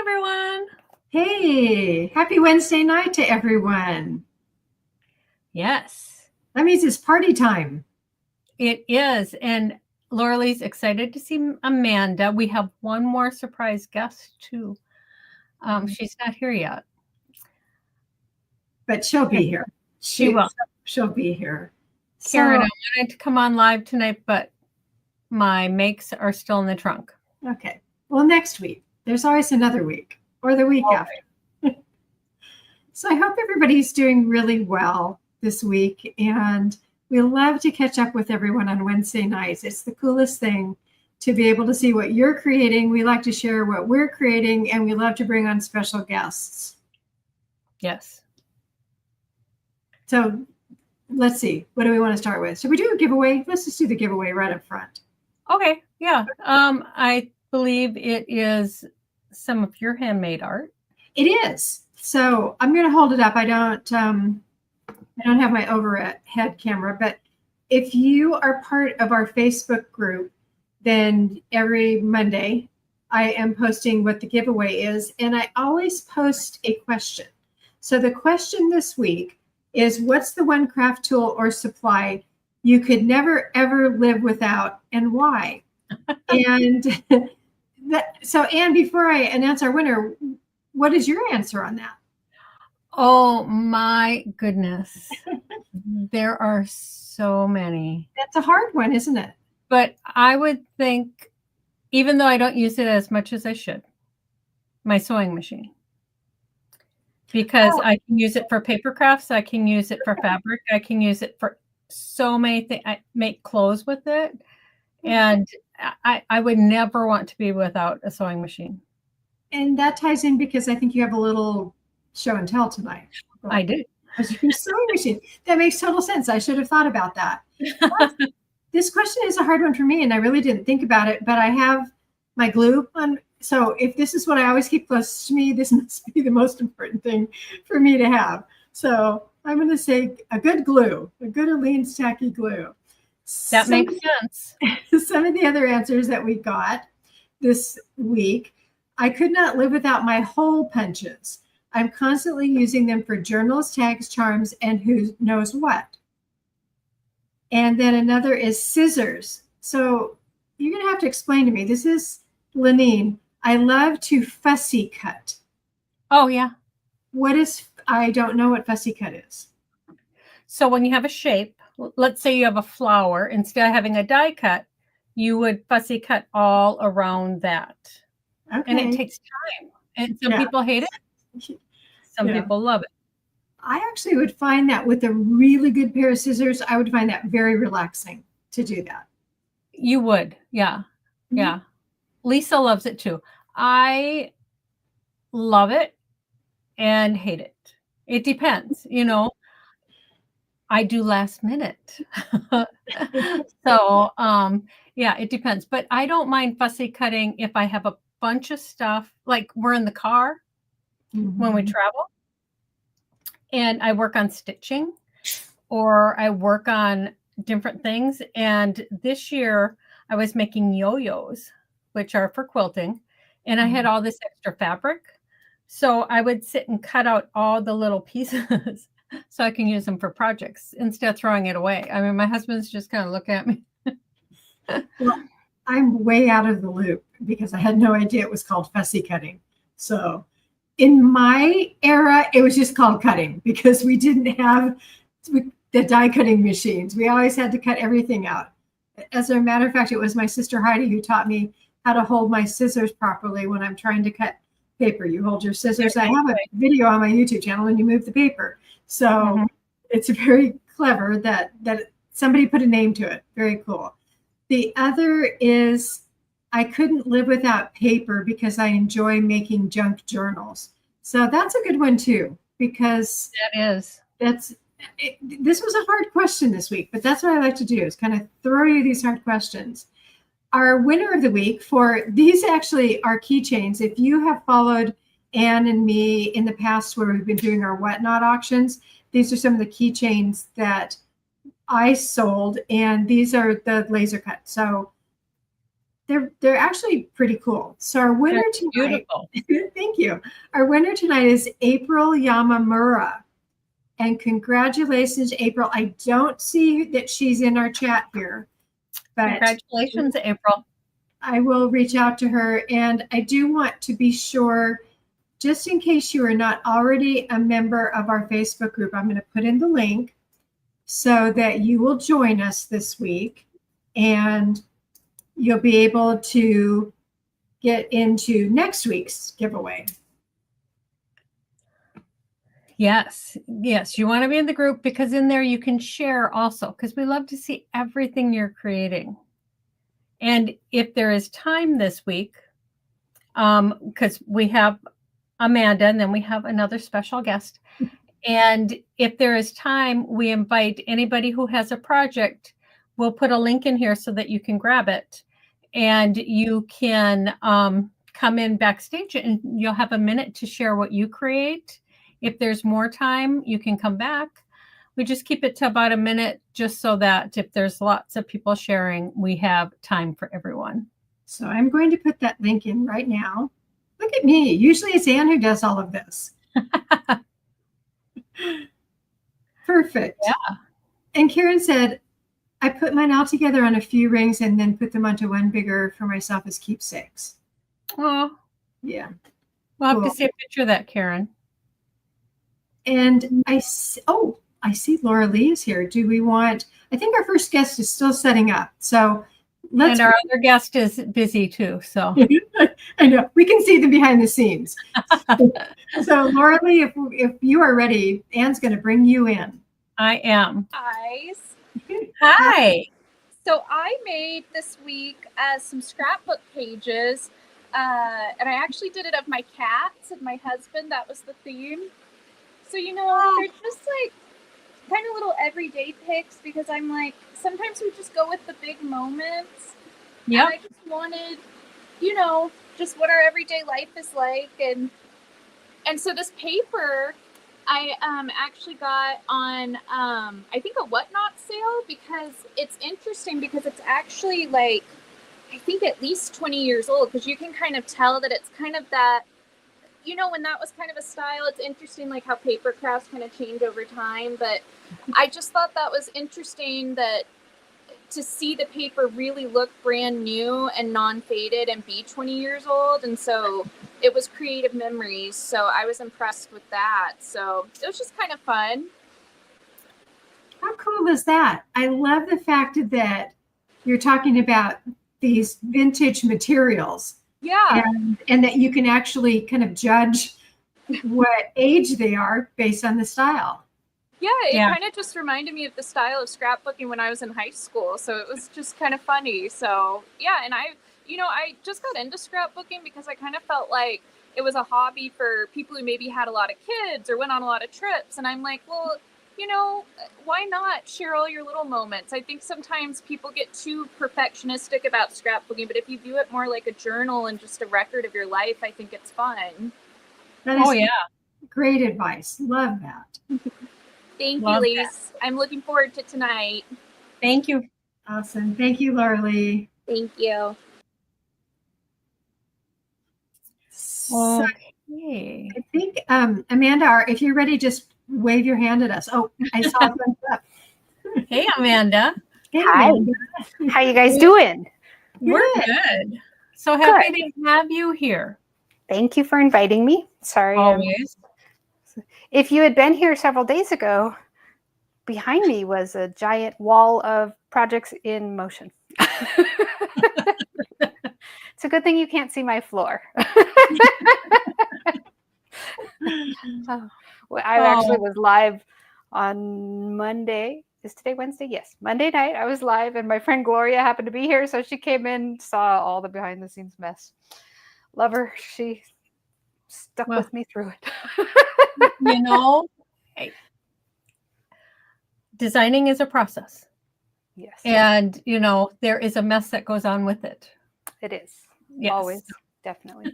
everyone. Hey, happy Wednesday night to everyone. Yes, That means it's party time. it is. And Laurelie's excited to see Amanda. We have one more surprise guest, too. She's not here yet. But she'll be here. She will. She'll be here. Karen, I wanted to come on live tonight, but my makes are still in the trunk. Okay. Well, next week. There's always another week or the week after. So I hope everybody's doing really well this week. And we love to catch up with everyone on Wednesday nights. It's the coolest thing to be able to see what you're creating. We like to share what we're creating, and we love to bring on special guests. Yes. So let's see. What do we want to start with? Should we do a giveaway? Let's just do the giveaway right up front. Okay. Yeah. I believe it is some of your handmade art. It is. So I'm going to hold it up. I don't have my overhead camera, but if you are part of our Facebook group, then every Monday I am posting what the giveaway is, and I always post a question. So the question this week is, what's the one craft tool or supply you could never ever live without, and why? And so Anne, before I announce our winner, what is your answer on that? Oh my goodness. There are so many. That's a hard one, isn't it? But I would think, even though I don't use it as much as I should, my sewing machine. Because I can use it for paper crafts, I can use it for fabric, I can use it for so many things. I make clothes with it. And I would never want to be without a sewing machine. And that ties in because I think you have a little show and tell tonight. I do. Your sewing machine. That makes total sense. I should have thought about that. This question is a hard one for me, and I really didn't think about it, but I have my glue on. So if this is what I always keep close to me, this must be the most important thing for me to have. So I'm going to say a good glue, a good Aleene's tacky glue. That makes sense. Some of the other answers that we got this week: I could not live without my hole punches. I'm constantly using them for journals, tags, charms, and who knows what. And then another is scissors. So you're going to have to explain to me. This is Lenine. I love to fussy cut. Oh, yeah. What is, I don't know what fussy cut is. So when you have a shape, let's say you have a flower, instead of having a die cut, you would fussy cut all around that. Okay. And it takes time. And some people hate it. Some people love it. I actually would find that with a really good pair of scissors, I would find that very relaxing to do that. You would. Yeah. Mm-hmm. Yeah. Lisa loves it too. I love it and hate it. It depends, I do last minute. So, yeah, it depends. But I don't mind fussy cutting if I have a bunch of stuff, like we're in the car when we travel, and I work on stitching or I work on different things. And this year I was making yo-yos, which are for quilting, and I had all this extra fabric. So I would sit and cut out all the little pieces so I can use them for projects instead of throwing it away. I mean, my husband's just kind of looking at me. Well, I'm way out of the loop because I had no idea it was called fussy cutting. So in my era, it was just called cutting because we didn't have the die cutting machines. We always had to cut everything out. As a matter of fact, it was my sister Heidi who taught me how to hold my scissors properly when I'm trying to cut paper. You hold your scissors. I have a video on my YouTube channel and you move the paper. So it's very clever that somebody put a name to it. Very cool. The other is I couldn't live without paper because I enjoy making junk journals. So that's a good one too, because this was a hard question this week, but that's what I like to do is kind of throw you these hard questions. Our winner of the week for these actually are keychains. If you have followed Anne and me in the past where we've been doing our whatnot auctions, these are some of the keychains that I sold, and these are the laser cut. So they're actually pretty cool. So our winner tonight, beautiful. Thank you. Our winner tonight is April Yamamura. And congratulations, April. I don't see that she's in our chat here, but congratulations, April. I will reach out to her. And I do want to be sure, just in case you are not already a member of our Facebook group, I'm going to put in the link so that you will join us this week and you'll be able to get into next week's giveaway. Yes. You want to be in the group because in there you can share also, because we love to see everything you're creating. And if there is time this week, because we have Amanda and then we have another special guest. And if there is time, we invite anybody who has a project. We'll put a link in here so that you can grab it and you can come in backstage and you'll have a minute to share what you create. If there's more time, you can come back. We just keep it to about a minute just so that if there's lots of people sharing, we have time for everyone. So I'm going to put that link in right now. Look at me. Usually it's Anne who does all of this. Perfect. Yeah. And Karen said, I put mine all together on a few rings and then put them onto one bigger for myself as keepsakes. Oh, yeah. We'll have to see a picture of that, Karen. And I see Laura Lee is here. Do we want, I think our first guest is still setting up. So let's. And our other guest is busy too. So I know we can see them behind the scenes. So Laura Lee, if you are ready, Anne's going to bring you in. I am. Guys. Hi. So I made this week some scrapbook pages. And I actually did it of my cats and my husband. That was the theme. So, they're just like kind of little everyday pics because I'm like, sometimes we just go with the big moments. Yeah. And I just wanted, just what our everyday life is like. And so this paper I actually got on, I think a Whatnot sale because it's interesting because it's actually like, I think at least 20 years old because you can kind of tell that it's kind of that, when that was kind of a style. It's interesting like how paper crafts kind of change over time, but I just thought that was interesting that to see the paper really look brand new and non-faded and be 20 years old. And so it was creative memories. So I was impressed with that. So it was just kind of fun. How cool is that? I love the fact that you're talking about these vintage materials. Yeah. And that you can actually kind of judge what age they are based on the style. Yeah, it kind of just reminded me of the style of scrapbooking when I was in high school. So it was just kind of funny. So yeah, and I just got into scrapbooking because I kind of felt like it was a hobby for people who maybe had a lot of kids or went on a lot of trips. And I'm like, well, why not share all your little moments? I think sometimes people get too perfectionistic about scrapbooking, but if you view it more like a journal and just a record of your life, I think it's fun. Oh, yeah. Great advice. Love that. Thank you, Lise. I'm looking forward to tonight. Thank you. Awesome. Thank you, Laura Lee. Thank you. Okay. I think, Amanda, if you're ready, just wave your hand at us. Oh, I saw it up. Hey, Amanda. Hey, Hi. Amanda. How you guys doing? We're good. So happy to have you here. Thank you for inviting me. Sorry. Always. If you had been here several days ago, behind me was a giant wall of projects in motion. It's a good thing you can't see my floor. I actually was live on Monday. Is today Wednesday? Yes. Monday night I was live and my friend Gloria happened to be here. So she came in, saw all the behind the scenes mess. Love her. She stuck with me through it. Designing is a process. Yes. And, there is a mess that goes on with it. It is. Yes. Always. Definitely.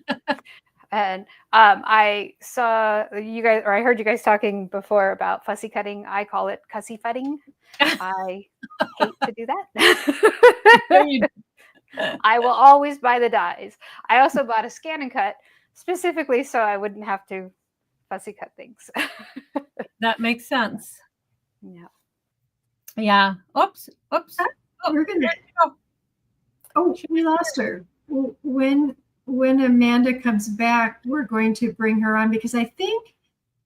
And I saw you guys, or I heard you guys talking before about fussy cutting. I call it cussy futting. I hate to do that. I will always buy the dies. I also bought a scan and cut specifically so I wouldn't have to fussy cut things. That makes sense. Yeah. Yeah. Oops. Oops. Oh, We're gonna. go. Oh, we lost her. When Amanda comes back, we're going to bring her on because I think,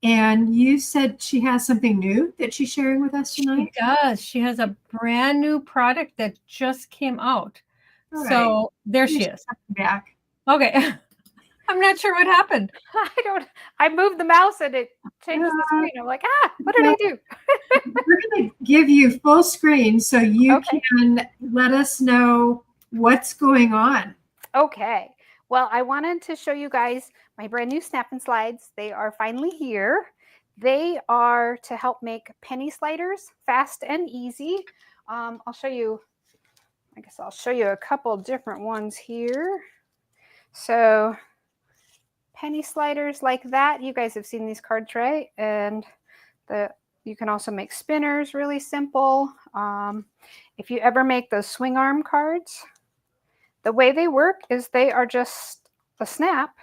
and you said she has something new that she's sharing with us tonight. She does. She has a brand new product that just came out. All So right. there she is. Back. Okay. I'm not sure what happened. I moved the mouse and it changed the screen. I'm like, what did I do? We're going to give you full screen so you can let us know what's going on. Okay. Well, I wanted to show you guys my brand new snap and slides. They are finally here. They are to help make penny sliders fast and easy. I'll show you, I guess I'll show you a couple different ones here. So penny sliders like that. You guys have seen these cards, right? And you can also make spinners really simple. If you ever make those swing arm cards, the way they work is they are just a snap.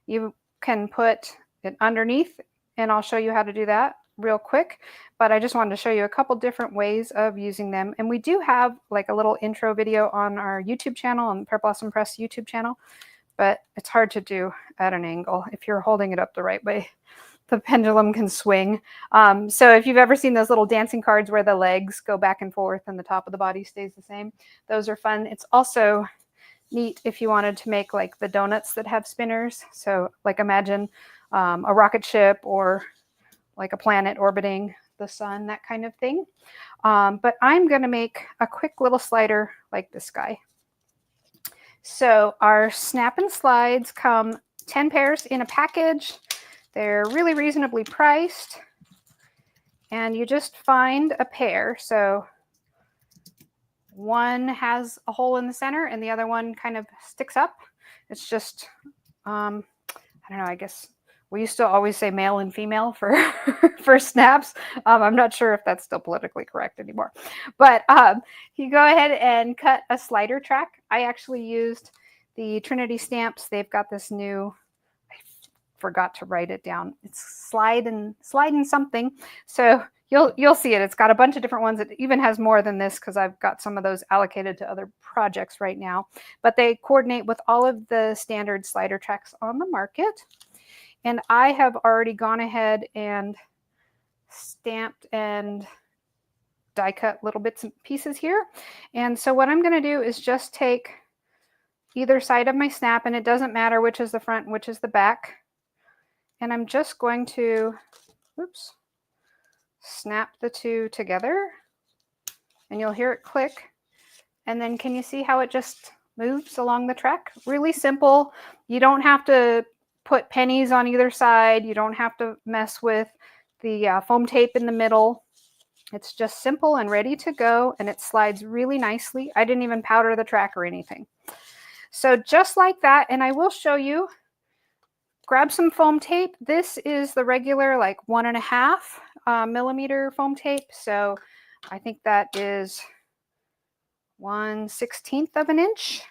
You can put it underneath, and I'll show you how to do that real quick. But I just wanted to show you a couple different ways of using them. And we do have like a little intro video on our YouTube channel, on Pear Blossom Press YouTube channel, but it's hard to do at an angle if you're holding it up the right way. The pendulum can swing. So if you've ever seen those little dancing cards where the legs go back and forth and the top of the body stays the same, those are fun. It's also neat if you wanted to make like the donuts that have spinners. So like imagine a rocket ship or like a planet orbiting the sun, that kind of thing. But I'm going to make a quick little slider like this guy. So our snap and slides come 10 pairs in a package. They're really reasonably priced. And you just find a pair. So one has a hole in the center and the other one kind of sticks up. It's just, I don't know, I guess we used to always say male and female for, for snaps. I'm not sure if that's still politically correct anymore. But you go ahead and cut a slider track. I actually used the Trinity stamps. They've got this new, I forgot to write it down. It's slide and something. So you'll see it. It's got a bunch of different ones. It even has more than this because I've got some of those allocated to other projects right now. But they coordinate with all of the standard slider tracks on the market. And I have already gone ahead and stamped and die cut little bits and pieces here. And so what I'm going to do is just take either side of my snap, and it doesn't matter which is the front and which is the back. And I'm just going to, oops, snap the two together, and you'll hear it click. And then can you see how it just moves along the track? Really simple. You don't have to put pennies on either side. You don't have to mess with the foam tape in the middle. It's just simple and ready to go, and it slides really nicely. I didn't even powder the track or anything. So just like that, and I will show you, grab some foam tape. This is the regular like 1.5 millimeter foam tape. So I think that is 1/16 of an inch.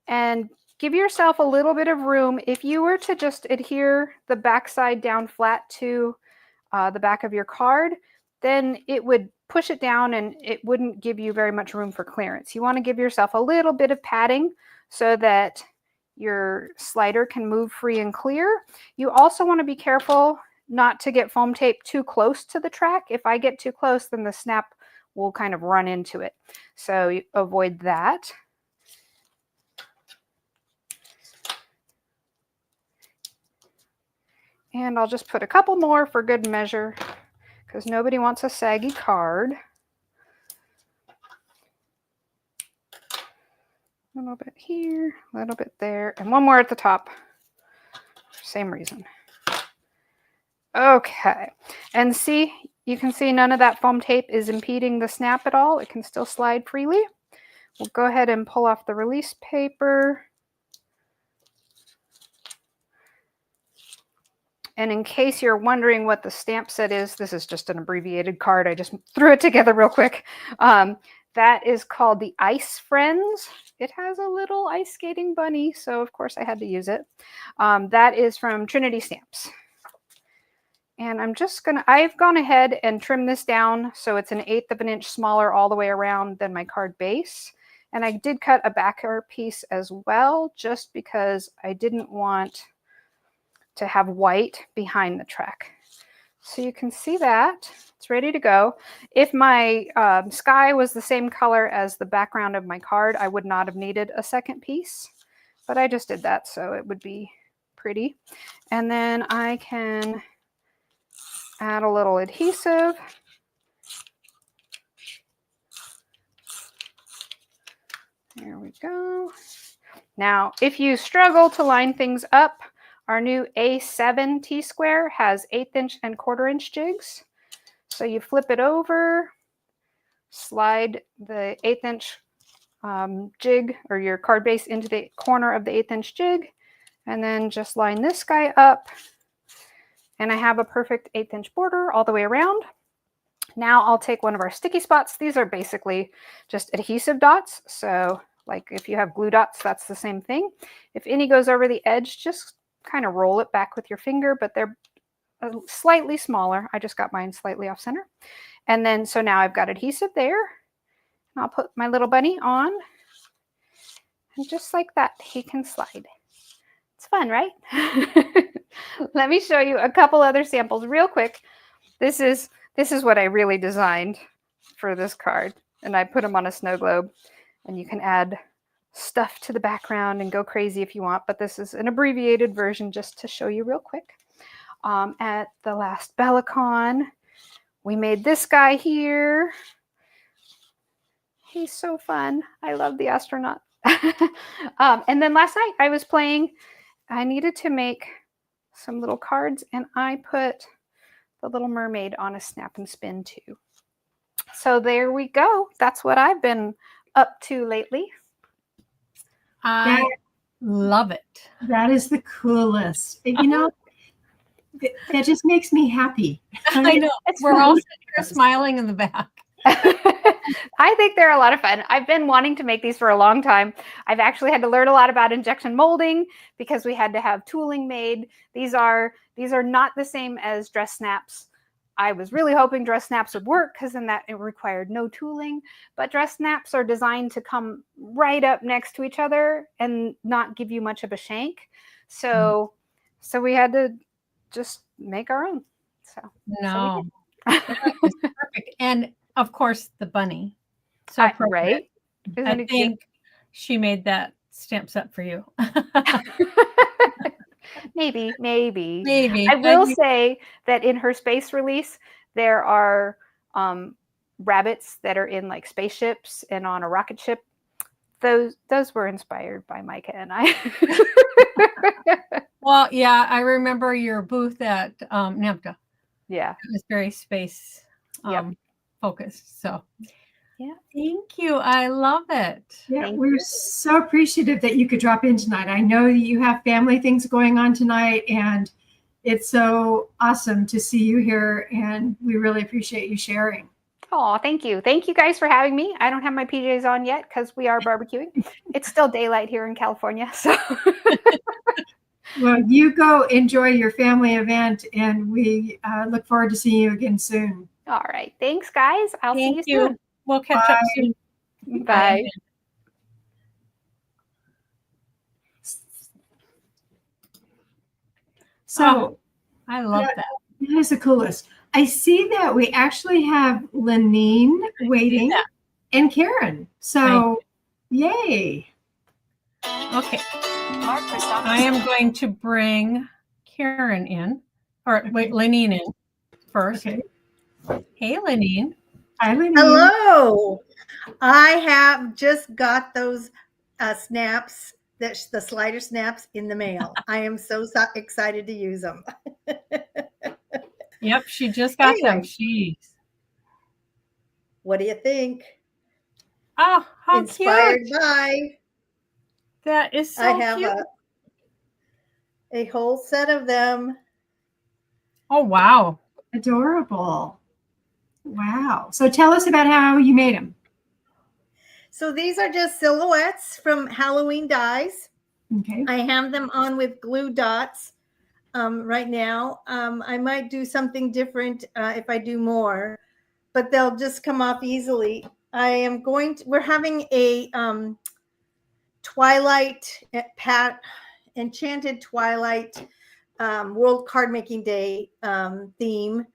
And give yourself a little bit of room. If you were to just adhere the backside down flat to the back of your card, then it would push it down and it wouldn't give you very much room for clearance. You want to give yourself a little bit of padding so that your slider can move free and clear. You also want to be careful not to get foam tape too close to the track. If I get too close, then the snap will kind of run into it. So you avoid that. And I'll just put a couple more for good measure because nobody wants a saggy card. A little bit here, a little bit there, and one more at the top. Same reason. Okay, and see, you can see none of that foam tape is impeding the snap at all. It can still slide freely. We'll go ahead and pull off the release paper. And in case you're wondering what the stamp set is, this is just an abbreviated card. I just threw it together real quick. That is called the Ice Friends. it has a little ice skating bunny, so of course I had to use it. That is from Trinity Stamps. And I've gone ahead and trimmed this down so it's 1/8 of an inch smaller all the way around than my card base. And I did cut a backer piece as well, just because I didn't want to have white behind the track. So you can see that it's ready to go. If my sky was the same color as the background of my card, I would not have needed a second piece, but I just did that so it would be pretty. And then I can add a little adhesive. There we go. Now, if you struggle to line things up, our new A7 T-square has 1/8 inch and 1/4 inch jigs. So you flip it over, slide the 1/8 inch jig or your card base into the corner of the 1/8 inch jig, and then just line this guy up. And I have a perfect 1/8 inch border all the way around. Now I'll take one of our sticky spots. These are basically just adhesive dots. So like if you have glue dots, that's the same thing. If any goes over the edge, just kind of roll it back with your finger, but they're slightly smaller. I just got mine slightly off center. And then, so now I've got adhesive there. And I'll put my little bunny on. And just like that, he can slide. It's fun, right? Let me show you a couple other samples real quick. This is what I really designed for this card. And I put them on a snow globe. And you can add stuff to the background and go crazy if you want. But this is an abbreviated version just to show you real quick. At the last BellaCon, we made this guy here. He's so fun. I love the astronaut. And then last night I was playing. I needed to make some little cards, and I put the Little Mermaid on a snap and spin too. So there we go. That's what I've been up to lately. I love it. That is the coolest. You know, that just makes me happy. I know. We're all sitting here smiling in the back. I think they're a lot of fun. I've been wanting to make these for a long time. I've actually had to learn a lot about injection molding because we had to have tooling made. These are not the same as dress snaps. I was really hoping dress snaps would work because then that it required no tooling. But dress snaps are designed to come right up next to each other and not give you much of a shank. So we had to just make our own. No, that is perfect. And of course, the bunny. So right? I think she made that stamp set for you. Maybe. Maybe. I will say that in her space release, there are rabbits that are in like spaceships and on a rocket ship. Those were inspired by Micah and I. Well, yeah, I remember your booth at NAMTA. Yeah. It was very space focused. So yeah. Thank you. I love it. Yeah, we're so appreciative that you could drop in tonight. I know you have family things going on tonight, and it's so awesome to see you here, and we really appreciate you sharing. Oh, thank you. Thank you guys for having me. I don't have my PJs on yet because we are barbecuing. It's still daylight here in California. So well, you go enjoy your family event, and we look forward to seeing you again soon. All right. Thanks, guys. I'll see you soon. We'll catch up soon. Bye. So I love that. That is the coolest. I see that we actually have Lenine waiting and Karen. So yay. Okay. I am going to bring Karen in, or wait, Lenine in first. Okay. Hey, Lenine. Hi, Lenine. Hello. I have just got those snaps, the slider snaps in the mail. I am so excited to use them. Yep, she just got them. Jeez. What do you think? Oh, how Inspired cute. by. That is so I have cute. a whole set of them. Oh, wow. Adorable. Wow. So tell us about how you made them. So these are just silhouettes from Halloween dies. Okay. I have them on with glue dots right now. I might do something different if I do more, but they'll just come off easily. We're having a Enchanted Twilight World Card Making Day theme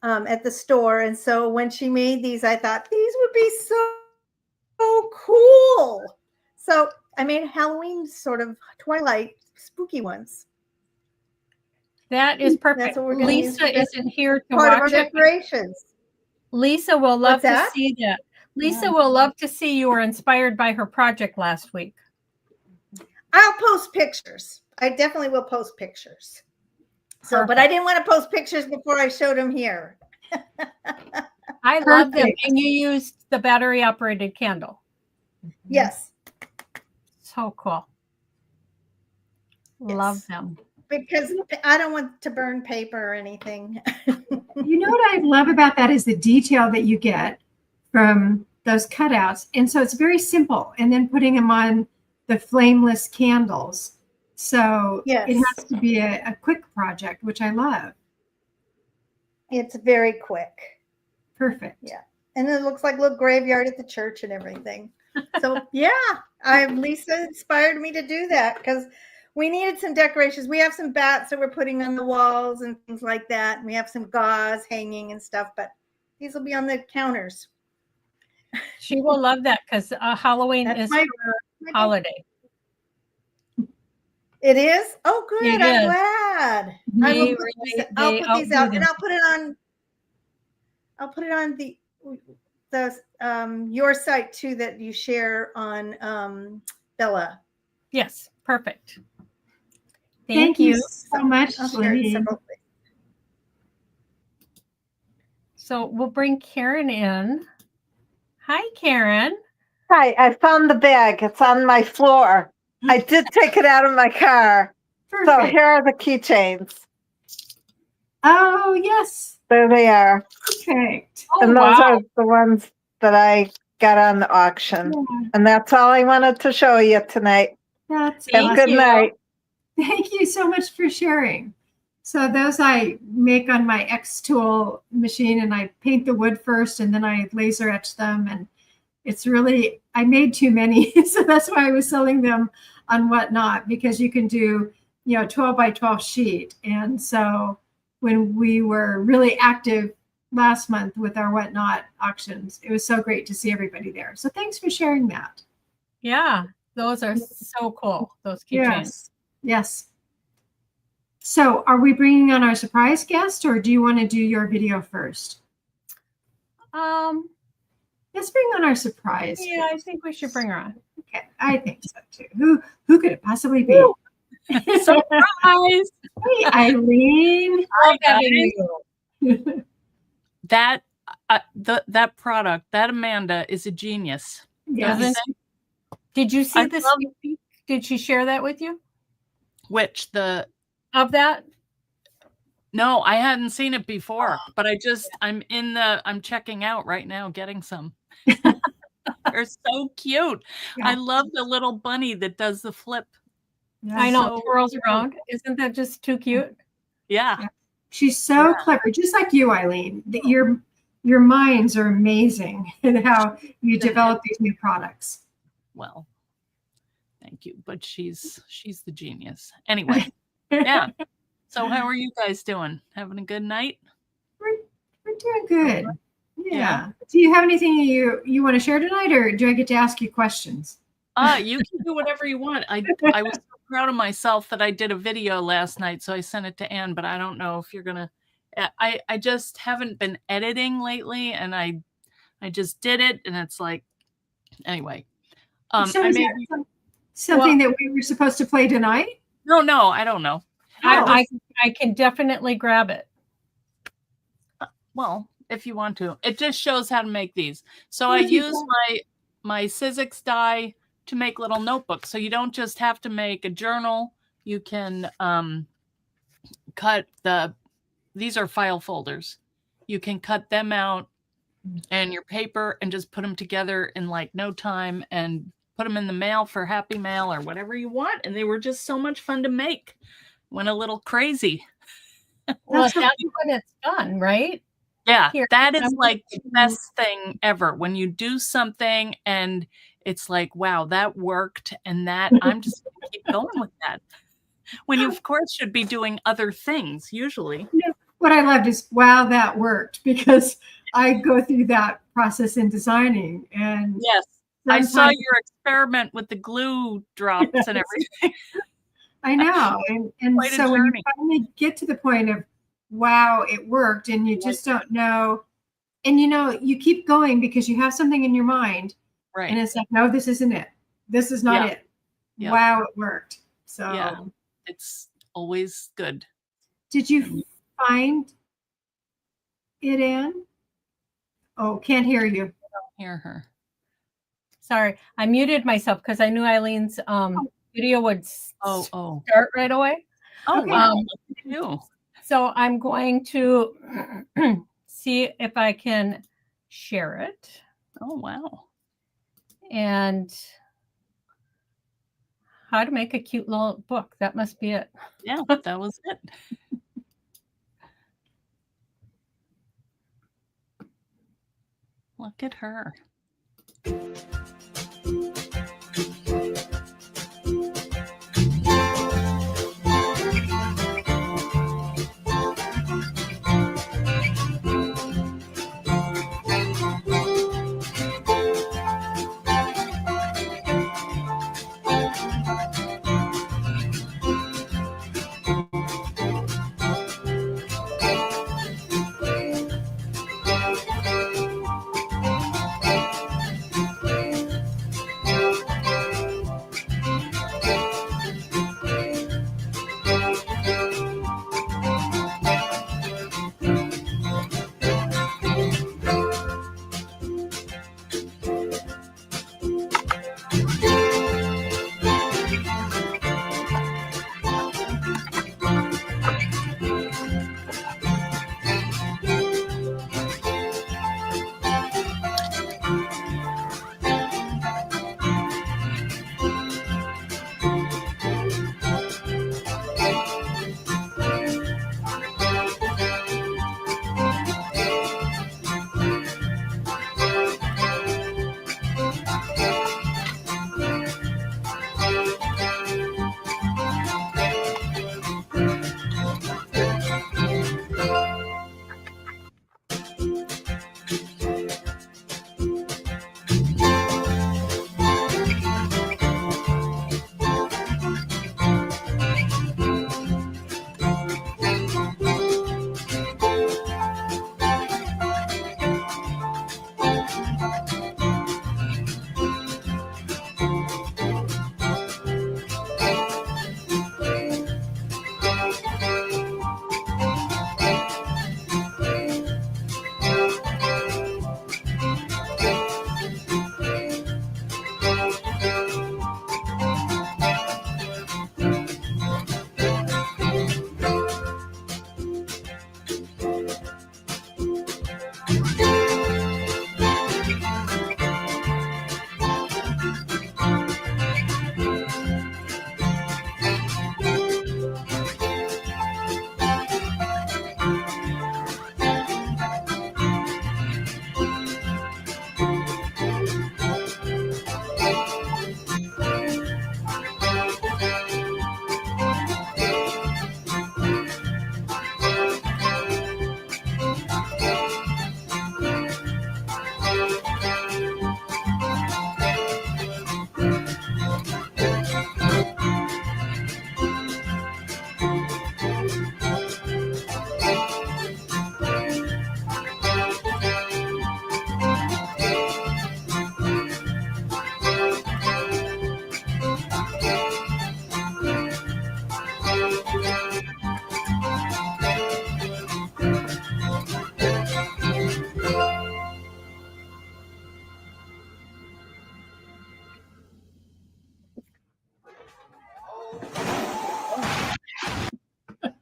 at the store. And so when she made these, I thought these would be so cool. So I made Halloween sort of Twilight spooky ones. That is perfect. That's what we're going to use. Lisa isn't here to Part of our watch it. decorations. Lisa will love What's to that? see that. Lisa will love to see you were inspired by her project last week. I'll post pictures. I definitely will post pictures. So, but I didn't want to post pictures before I showed them here. I love them. And you used the battery operated candle. Yes. So cool. Love them. Because I don't want to burn paper or anything. You know what I love about that is the detail that you get from those cutouts. And so it's very simple. And then putting them on the flameless candles. So Yes. it has to be a quick project, which I love. It's very quick. Perfect. Yeah. And it looks like a little graveyard at the church and everything. So yeah, Lisa inspired me to do that because we needed some decorations. We have some bats that we're putting on the walls and things like that. And we have some gauze hanging and stuff, but these will be on the counters. She will love that because Halloween That's is my her holiday. It is? Oh, good. It I'm is. glad. I'll put these out and I'll put it on the your site too that you share on Bella. Yes, perfect. Thank you so much, I'll share it Lee. several places. So we'll bring Karen in. Hi, Karen. Hi, I found the bag. It's on my floor. I did take it out of my car. So Perfect. here are the keychains. Oh, yes. There they are. Perfect. Oh, And those wow. are the ones that I got on the auction. Yeah, And that's all I wanted to show you tonight. that's Have a Thank good you. night. Thank you so much for sharing. So those I make on my X tool machine and I paint the wood first and then I laser etch them. And it's really, I made too many. So that's why I was selling them on Whatnot because you can do, 12 by 12 sheet. And so when we were really active last month with our Whatnot auctions, it was so great to see everybody there. So thanks for sharing that. Yeah, those are so cool. Those keychains. Yes. So are we bringing on our surprise guest or do you want to do your video first? Let's bring on our surprise. Yeah, I think we should bring her on. Okay, I think so too. Who could it possibly be? Surprise! Hey, Eileen. Love having you. That that product, that Amanda is a genius. Yes. Doesn't- Did you see I this? love- Did she share that with you? Which Of that? no, I hadn't seen it before, but I'm checking out right now, getting some. They're so cute. Yeah. I love the little bunny that does the flip. I know, So twirls cute. around. Isn't that just too cute? Yeah. She's so clever, just like you, Eileen. Your minds are amazing in how you develop these new products. Well, thank you. But she's the genius. Anyway, yeah. So how are you guys doing? Having a good night? We're doing good. Yeah. Yeah. Do you have anything you want to share tonight, or do I get to ask you questions? You can do whatever you want. I was so proud of myself that I did a video last night, so I sent it to Anne, but I don't know if you're gonna. I just haven't been editing lately, and I just did it, and it's like, anyway. So I is made that something that we were supposed to play tonight? no, I don't know. I can definitely grab it. Well, if you want to, it just shows how to make these. So Well, I if you use my Sizzix die to make little notebooks. So you don't just have to make a journal. You can cut these are file folders. You can cut them out and your paper and just put them together in like no time and put them in the mail for Happy Mail or whatever you want. And they were just so much fun to make. Went a little crazy. Well, that's when it's done, right? Yeah, Here, that is I'm like the best thing ever. When you do something and it's like, wow, that worked, and that I'm just going to keep going with that. When you, of course, should be doing other things usually. What I loved is, wow, that worked, because I go through that process in designing. And yes, I saw your experiment with the glue drops and everything. I know. And so when you finally get to the point of, wow, it worked, and you just don't know. And, you keep going because you have something in your mind. Right. And it's like, no, this isn't it. This is not it. Yeah. Wow, it worked. So yeah, it's always good. Did you find it, Anne? Oh, can't hear you. I don't hear her. Sorry, I muted myself because I knew Eileen's video would start right away. Oh, wow. So I'm going to see if I can share it. Oh, wow. And how to make a cute little book. That must be it. Yeah, that was it. Look at her.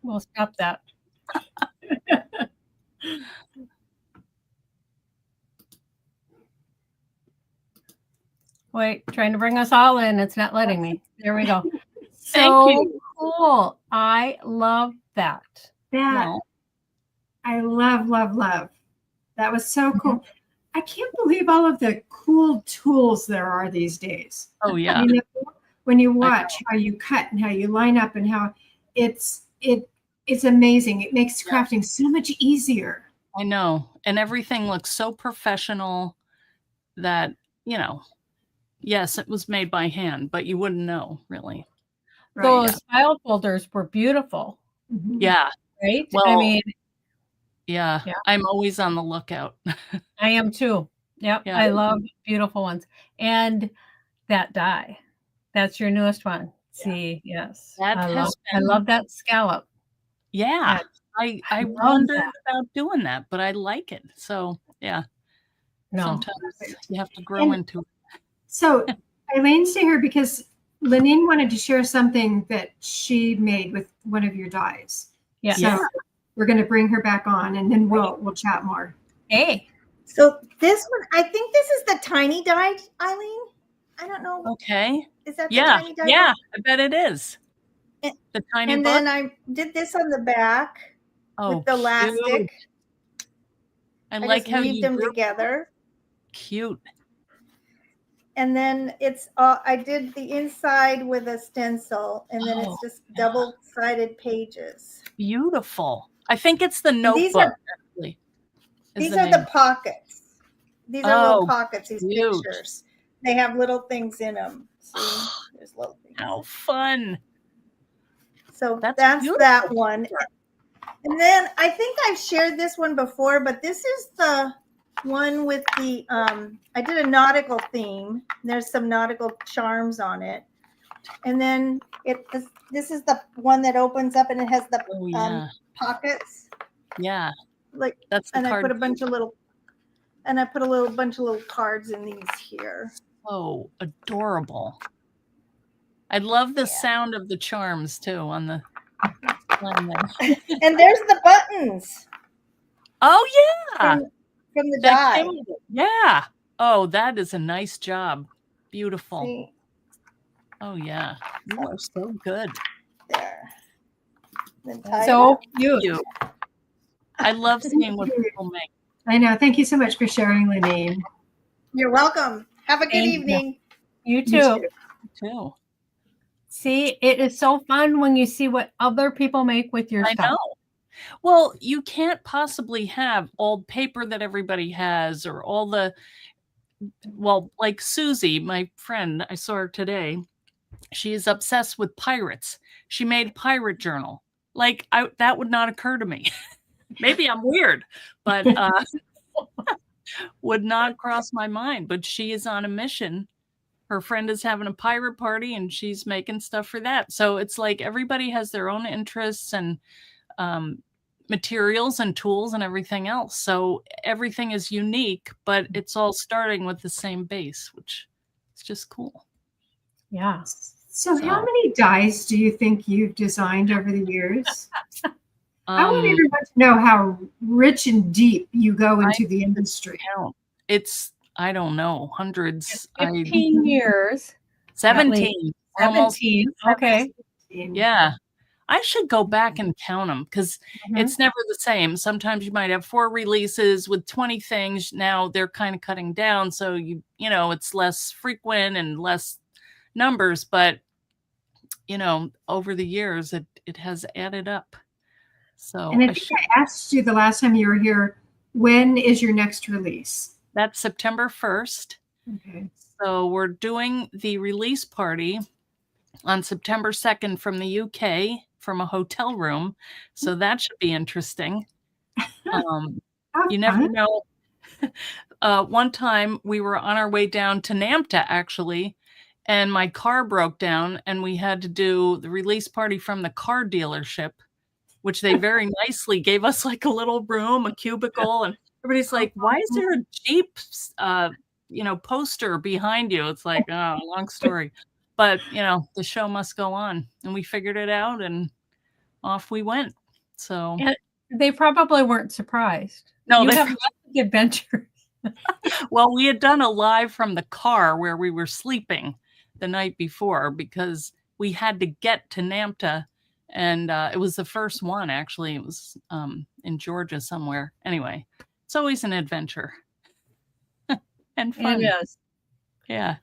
We'll stop that. Wait, trying to bring us all in. It's not letting me. There we go. Thank So you. cool. I love that. That Well, I love, love, love. That was so cool. I can't believe all of the cool tools there are these days. oh yeah. You know, when you watch how you cut and how you line up and how it's amazing. It makes crafting so much easier. I know. And everything looks so professional that, you know, yes, it was made by hand, but you wouldn't know really. Right. Those file folders were beautiful, Mhm. Yeah. right? I Well, mean, yeah. Yeah. I'm always on the lookout. I am too. Yep. Yeah. I love beautiful ones. And that die. That's your newest one. See, yes. That I has love that scallop. Yeah. I I love wondered that. about doing that, but I like it. So yeah. No. Sometimes you have to grow And- into it. So Eileen's here because Lenine wanted to share something that she made with one of your dies. Yeah. So we're going to bring her back on, and then we'll chat more. Hey. So this one, I think this is the tiny die, Eileen. I don't know. Okay. Is that the Yeah. tiny die? Yeah. I bet it is. And- The tiny And book. then I did this on the back with the cute. elastic. I I like just how weaved you them drew. together. Cute. And then it's I did the inside with a stencil, and then Oh, it's just yeah. double-sided pages. Beautiful. I think it's the And notebook. these are- actually, is These the are the name. pockets. These are little Oh, pockets, these cute. pictures. They have little things in them. See, there's little things. How fun. So That's that's beautiful. that one. And then I think I've shared this one before, but this is the one with the I did a nautical theme. There's some nautical charms on it. And then this is the one that opens up and it has the Oh yeah. pockets. Yeah. Like, That's the and I card. put a bunch of little bunch of little cards in these here. So adorable. I love the Yeah. sound of the charms too on the line there. And there's the buttons Oh yeah. from the That die. came with it. Yeah. Oh, that is a nice job. Beautiful. See, Oh yeah. You are so good. there. Then tie it So up. cute. You. I love seeing what people make. I know. Thank you so much for sharing, Lenine. You're welcome. Have a good Thank you. evening. You too. Too. See, it is so fun when you see what other people make with your I stuff. know. Well, you can't possibly have old paper that everybody has or all the, well, like Susie, my friend, I saw her today. She is obsessed with pirates. She made a pirate journal. Like that would not occur to me. Maybe I'm weird, but would not cross my mind. But she is on a mission. Her friend is having a pirate party and she's making stuff for that. So it's like everybody has their own interests and materials and tools and everything else. So everything is unique, but it's all starting with the same base, which is just cool. Yeah. So how many dies do you think you've designed over the years? I want everyone to know how rich and deep you go into the industry. It's, I don't know, hundreds. 15 years. 17. Almost 17. Okay. Yeah. I should go back and count them because it's never the same. Sometimes you might have 4 releases with 20 things. Now they're kind of cutting down. So you know, it's less frequent and less numbers, but you know, over the years it has added up. So And I think I asked you the last time you were here, when is your next release? That's September 1st. Okay. So we're doing the release party on September 2nd from the UK from a hotel room. So that should be interesting. You never know. One time we were on our way down to NAMTA actually, and my car broke down and we had to do the release party from the car dealership, which they very nicely gave us like a little room, a cubicle, and everybody's like, why is there a Jeep, poster behind you? It's like, oh, long story. But, you know, the show must go on. And we figured it out and off we went. So And they probably weren't surprised. no, You they have lots of adventures. Well, we had done a live from the car where we were sleeping the night before because we had to get to NAMTA, and it was the first one, actually. It was in Georgia somewhere. Anyway, it's always an adventure and fun. It is. Yeah.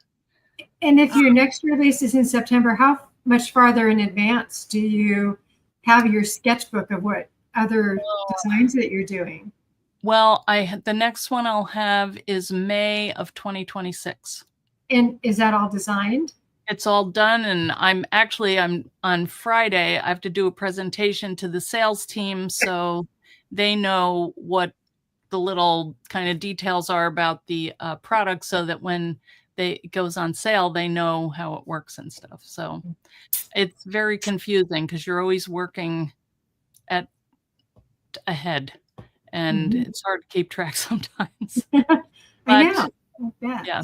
And if your next release is in September, how much farther in advance do you have your sketchbook of what other designs that you're doing? Well, the next one I'll have is May of 2026. And is that all designed? It's all done, and I'm on Friday. I have to do a presentation to the sales team so they know what the little kind of details are about the product, so that when it goes on sale, they know how it works and stuff. So it's very confusing because you're always working ahead, and it's hard to keep track sometimes. I know. I bet. Yeah.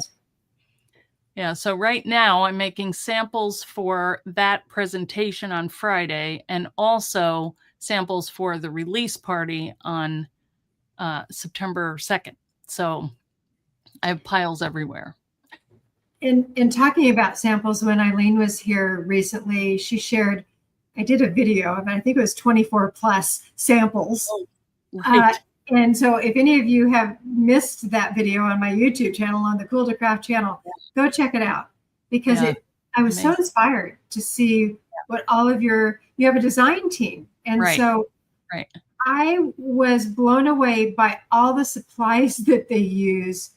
Yeah. So right now I'm making samples for that presentation on Friday, and also samples for the release party on September 2nd. So I have piles everywhere. In talking about samples, when Eileen was here recently, she shared, I did a video of, I think it was 24 plus samples. Oh, right. And so if any of you have missed that video on my YouTube channel, on the Cool2Craft channel, go check it out, because I was so inspired to see what all of you have a design team. And so I was blown away by all the supplies that they use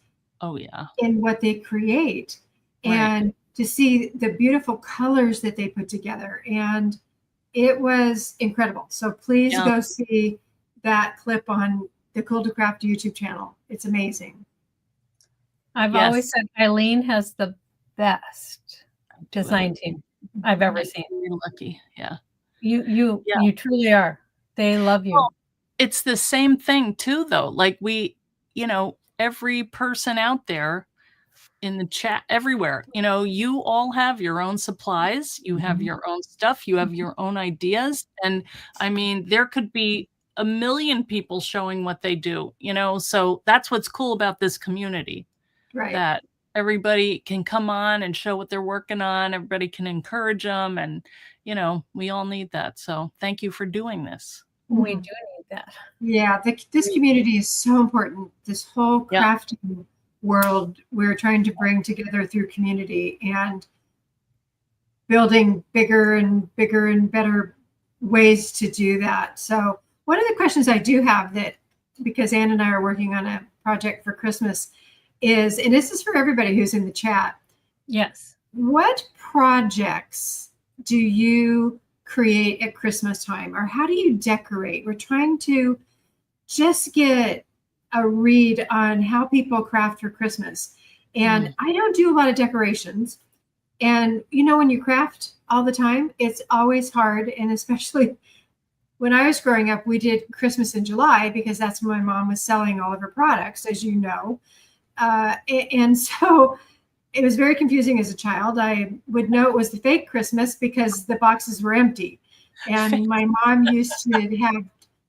in what they create, and to see the beautiful colors that they put together. And it was incredible. So please go see that clip on the Cool2Craft YouTube channel. It's amazing. I've always said Eileen has the best design team I've ever seen. You're lucky. Yeah. You truly are. They love you. Well, it's the same thing too, though. Like every person out there in the chat, everywhere, you all have your own supplies, you have your own stuff, you have your own ideas. And I mean, there could be a million people showing what they do, so that's what's cool about this community, that everybody can come on and show what they're working on. Everybody can encourage them, and we all need that. So thank you for doing this. We do need that. Yeah, this community is so important. This whole crafting world we're trying to bring together through community, and building bigger and better ways to do that. So one of the questions I do have, that because Ann and I are working on a project for Christmas, is, and this is for everybody who's in the chat. Yes. What projects do you create at Christmas time, or how do you decorate? We're trying to just get a read on how people craft for Christmas. And I don't do a lot of decorations. And when you craft all the time, it's always hard. And especially when I was growing up, we did Christmas in July because that's when my mom was selling all of her products, as you know. And so it was very confusing as a child. I would know it was the fake Christmas because the boxes were empty. And my mom used to have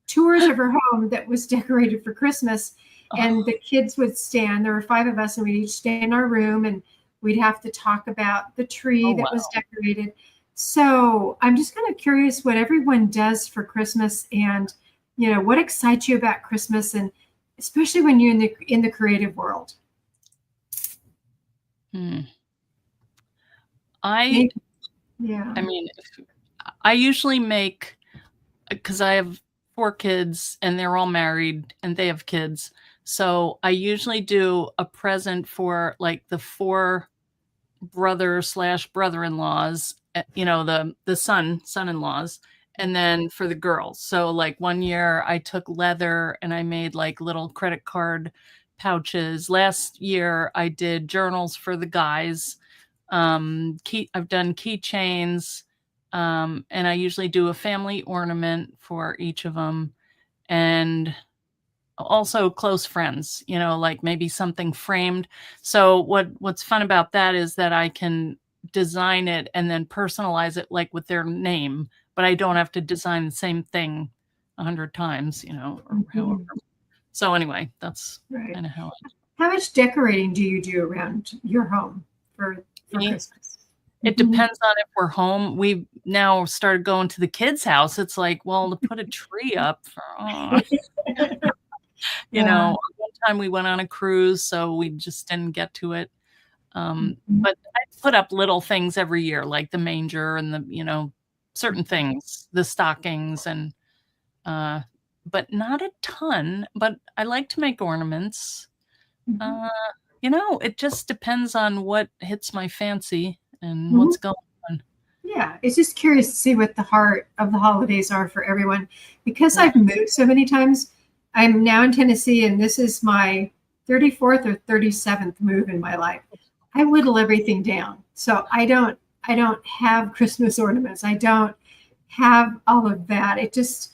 tours of her home that was decorated for Christmas. And the kids would stand, there were 5 of us, and we'd each stay in our room, and we'd have to talk about the tree that was decorated. So I'm just kind of curious what everyone does for Christmas, and what excites you about Christmas, and especially when you're in the creative world. I mean, I usually make, because I have 4 kids and they're all married and they have kids. So I usually do a present for like the 4 brother/brother-in-laws, the son-in-laws, and then for the girls. So like one year I took leather and I made like little credit card pouches. Last year I did journals for the guys. I've done keychains. And I usually do a family ornament for each of them, and also close friends, like maybe something framed. So what's fun about that is that I can design it and then personalize it like with their name, but I don't have to design the same thing 100 times, or however. So anyway, that's kind of how How much decorating do you do around your home for Christmas? It depends on if we're home. We've now started going to the kids' house. It's like, well, to put a tree up for, you know, one time we went on a cruise, so we just didn't get to it. But I put up little things every year, like the manger and the, you know, certain things, the stockings and, but not a ton, but I like to make ornaments. You know, it just depends on what hits my fancy and what's going on. Yeah, it's just curious to see what the heart of the holidays are for everyone. Because I've moved so many times, I'm now in Tennessee, and this is my 34th or 37th move in my life. I whittle everything down. So I don't have Christmas ornaments. I don't have all of that. It just,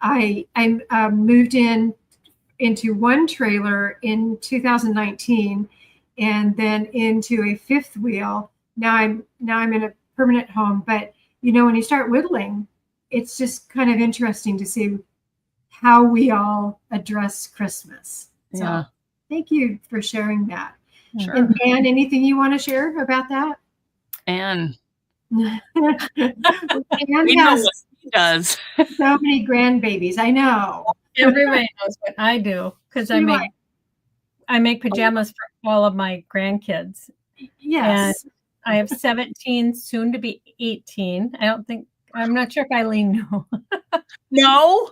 I moved into one trailer in 2019 and then into a fifth wheel. Now I'm in a permanent home, but you know, when you start whittling, it's just kind of interesting to see how we all address Christmas. So thank you for sharing that. Sure. And Anne, anything you want to share about that? And Anne we know has what he does. so many grandbabies. I know. Everybody knows what I do because I make pajamas for all of my grandkids. Yes. And I have 17, soon to be 18. I'm not sure if Eileen knew. No.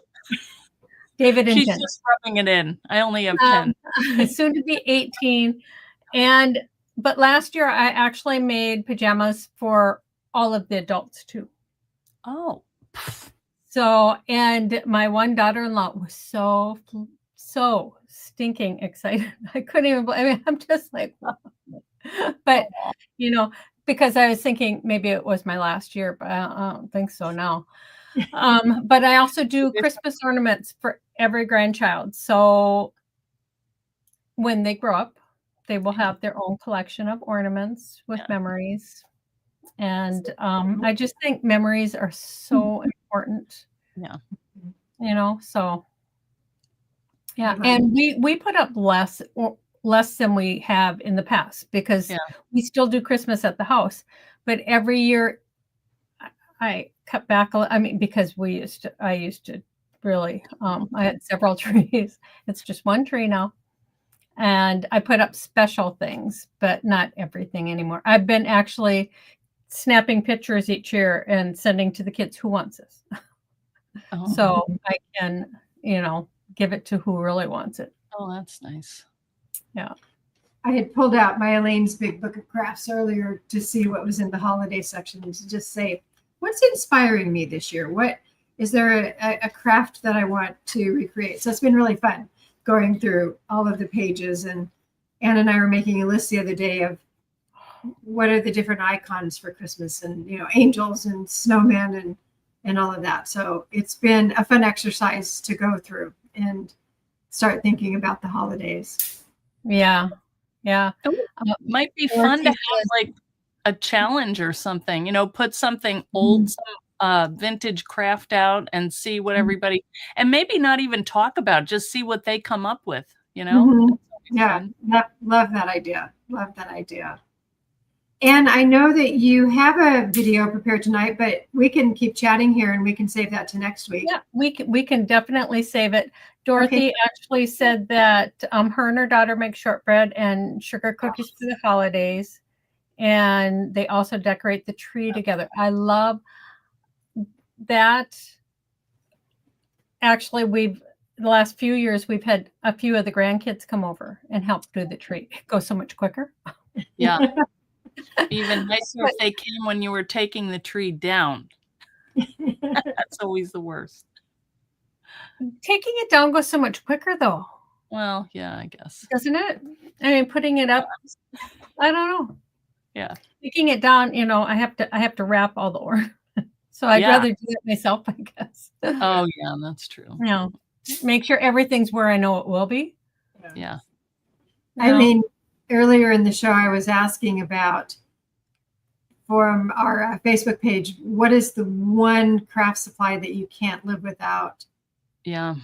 David and She's Jen. just rubbing it in. I only have 10. Soon to be 18. But last year I actually made pajamas for all of the adults too. Oh. So, and my one daughter-in-law was so stinking excited. I couldn't even, I mean, I'm just like, wow. But, you know, because I was thinking maybe it was my last year, but I don't think so now. But I also do Christmas ornaments for every grandchild. So when they grow up, they will have their own collection of ornaments with memories. And I just think memories are so important. Yeah. You know, so yeah. And we put up less than we have in the past because we still do Christmas at the house. But every year I cut back because I used to really I had several trees. It's just one tree now. And I put up special things, but not everything anymore. I've been actually snapping pictures each year and sending to the kids who wants this. So I can, you know, give it to who really wants it. Oh, that's nice. Yeah. I had pulled out my Elaine's big book of crafts earlier to see what was in the holiday section and to just say, what's inspiring me this year? What is there a craft that I want to recreate? So it's been really fun going through all of the pages. And Anne and I were making a list the other day of what are the different icons for Christmas and, you know, angels and snowmen and all of that. So it's been a fun exercise to go through and start thinking about the holidays. Yeah. Yeah. It might be fun to have like a challenge or something, you know, put something old, some vintage craft out and see what everybody, and maybe not even talk about, just see what they come up with, you know? Yeah. Love that idea. Love that idea. And I know that you have a video prepared tonight, but we can keep chatting here and we can save that to next week. Yeah, we can definitely save it. Dorothy actually said that her and her daughter make shortbread and sugar cookies for the holidays. And they also decorate the tree together. I love that. Actually, the last few years, we've had a few of the grandkids come over and help do the tree. It goes so much quicker. Yeah. Even nicer if they came when you were taking the tree down. That's always the worst. Taking it down goes so much quicker, though. Well, yeah, I guess. Doesn't it? I mean, putting it up, I don't know. Yeah. Taking it down, you know, I have to wrap all the ornaments. So I'd rather do it myself, I guess. Oh, yeah, that's true. You know, make sure everything's where I know it will be. Yeah. I mean, earlier in the show, I was asking about from our Facebook page, what is the one craft supply that you can't live without? Yeah,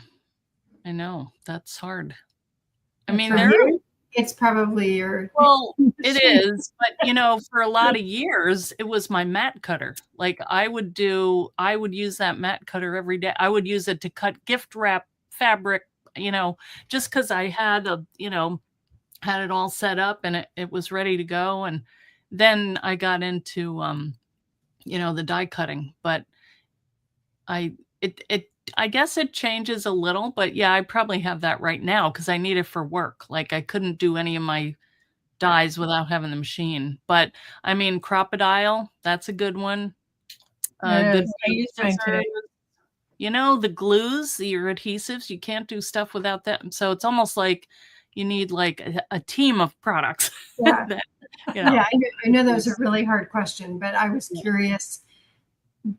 I know. That's hard. I And mean, for there you? It's probably your. Well, it is, but you know, for a lot of years, it was my mat cutter. Like I would use that mat cutter every day. I would use it to cut gift wrap fabric, you know, just because I had had it all set up and it was ready to go. And then I got into the die cutting, but I guess it changes a little, but yeah, I probably have that right now because I need it for work. Like I couldn't do any of my dies without having the machine. But I mean, crocodile, that's a good one. Good I used mine today. the glues, your adhesives, you can't do stuff without them. So it's almost like you need like a team of products. Yeah. that, Yeah, I know that was a really hard question, but I was curious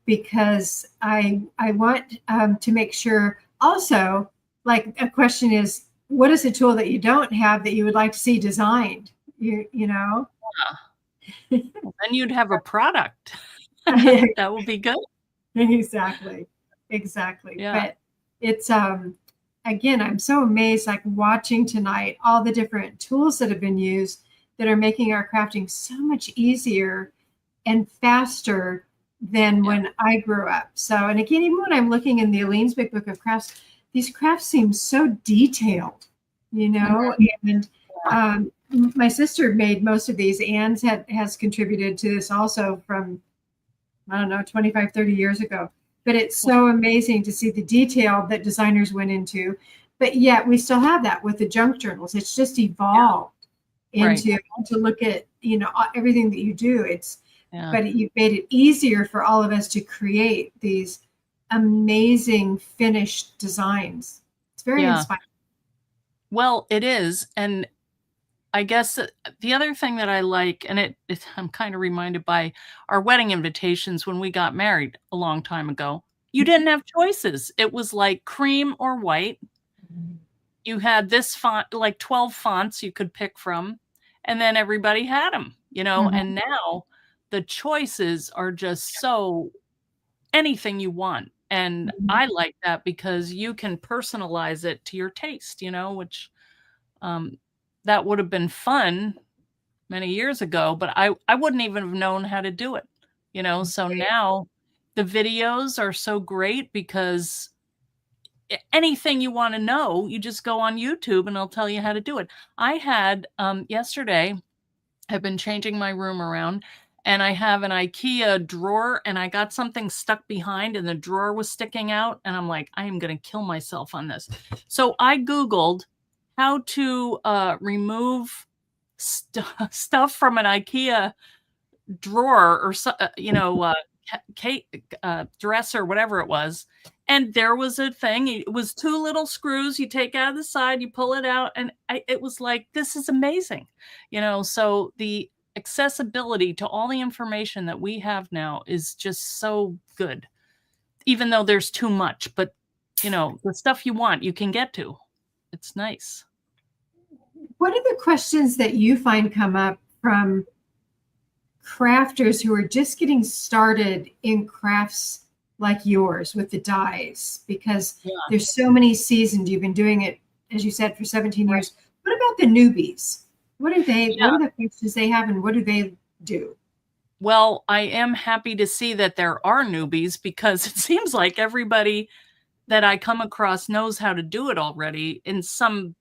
because I want to make sure also, like a question is, what is a tool that you don't have that you would like to see designed? You know? Then you'd have a product. That would be good. Exactly. Yeah. But it's again, I'm so amazed, like watching tonight, all the different tools that have been used that are making our crafting so much easier and faster than when I grew up. So, and again, even when I'm looking in the Aline's Big Book of Crafts, these crafts seem so detailed, you know, and my sister made most of these. Anne's has contributed to this also from, I don't know, 25, 30 years ago. But it's so amazing to see the detail that designers went into. But yet we still have that with the junk journals. It's just evolved into to look at, everything that you do. But you've made it easier for all of us to create these amazing finished designs. It's very inspiring. Well, it is. And I guess the other thing that I like, and I'm kind of reminded by our wedding invitations when we got married a long time ago, you didn't have choices. It was like cream or white. You had this font, like 12 fonts you could pick from, and then everybody had them, and now the choices are just so anything you want. And I like that because you can personalize it to your taste, which that would have been fun many years ago, but I wouldn't even have known how to do it, so now the videos are so great because anything you want to know, you just go on YouTube and it'll tell you how to do it. I had yesterday, I've been changing my room around and I have an IKEA drawer and I got something stuck behind and the drawer was sticking out. And I'm like, I am going to kill myself on this. So I Googled how to remove stuff from an IKEA drawer or dresser, whatever it was. And there was a thing. It was 2 little screws you take out of the side, you pull it out, and it was like, this is amazing. So the accessibility to all the information that we have now is just so good, even though there's too much. But the stuff you want, you can get to. It's nice. What are the questions that you find come up from crafters who are just getting started in crafts like yours with the dies? Because there's so many seasoned. You've been doing it, as you said, for 17 years. What about the newbies? What are they? What are the questions they have, and what do they do? Well, I am happy to see that there are newbies because it seems like everybody that I come across knows how to do it already in some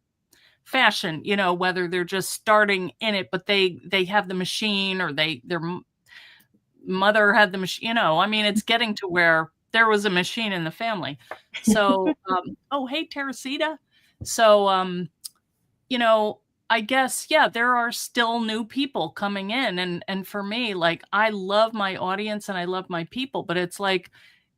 fashion, whether they're just starting in it, but they have the machine or their mother had the machine, I mean, it's getting to where there was a machine in the family. So, oh, hey, Teresita. So, I guess, there are still new people coming in. And for me, like, I love my audience and I love my people, but it's like,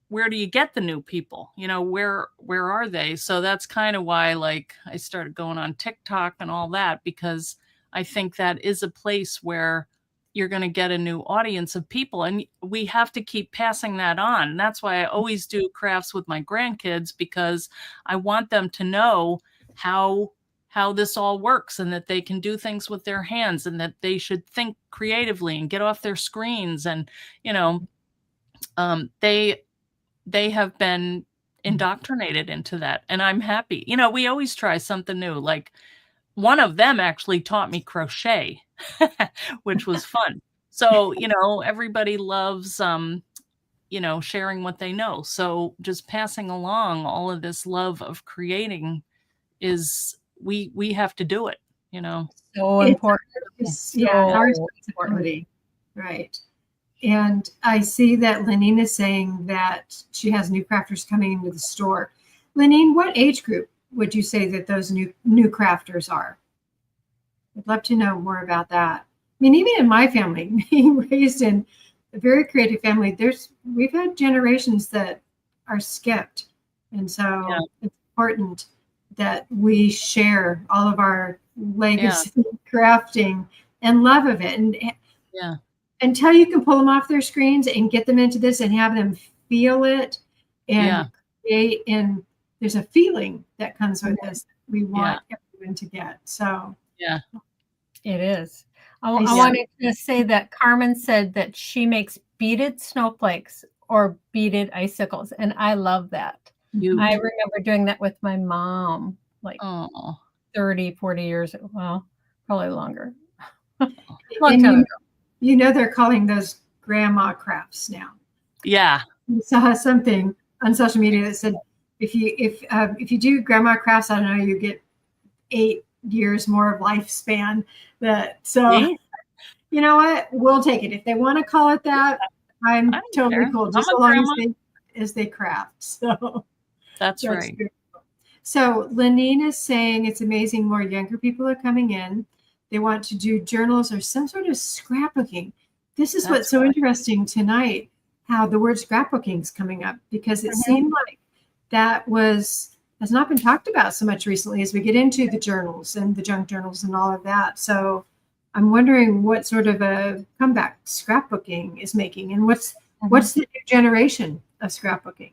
where do you get the new people? Where are they? So that's kind of why, like, I started going on TikTok and all that, because I think that is a place where you're going to get a new audience of people. And we have to keep passing that on. And that's why I always do crafts with my grandkids, because I want them to know how this all works and that they can do things with their hands and that they should think creatively and get off their screens. And, they have been indoctrinated into that. And I'm happy. We always try something new. Like one of them actually taught me crochet, which was fun. So, everybody loves, sharing what they know. So just passing along all of this love of creating is we have to do it, So It's important. our So responsibility. Right. And I see that Lenine is saying that she has new crafters coming into the store. Lenine, what age group would you say that those new crafters are? I'd love to know more about that. I mean, even in my family, being raised in a very creative family, we've had generations that are skipped. And so it's important that we share all of our legacy crafting and love of it. And until you can pull them off their screens and get them into this and have them feel it and create, and there's a feeling that comes with this that we want everyone to get. So it is. I wanted to say that Carmen said that she makes beaded snowflakes or beaded icicles, and I love that. I remember doing that with my mom, like 30, 40 years ago. Well, probably longer. Long time ago. They're calling those grandma crafts now. Yeah. I saw something on social media that said if you do grandma crafts, I don't know, you get 8 years more of lifespan. You know what? We'll take it. If they want to call it that, I'm totally cool. Just as long as they craft. So that's right. Beautiful. So Lenine is saying it's amazing more younger people are coming in. They want to do journals or some sort of scrapbooking. This is what's so interesting tonight, how the word scrapbooking is coming up, because it seemed like that has not been talked about so much recently as we get into the journals and the junk journals and all of that. So I'm wondering what sort of a comeback scrapbooking is making, and what's the new generation of scrapbooking?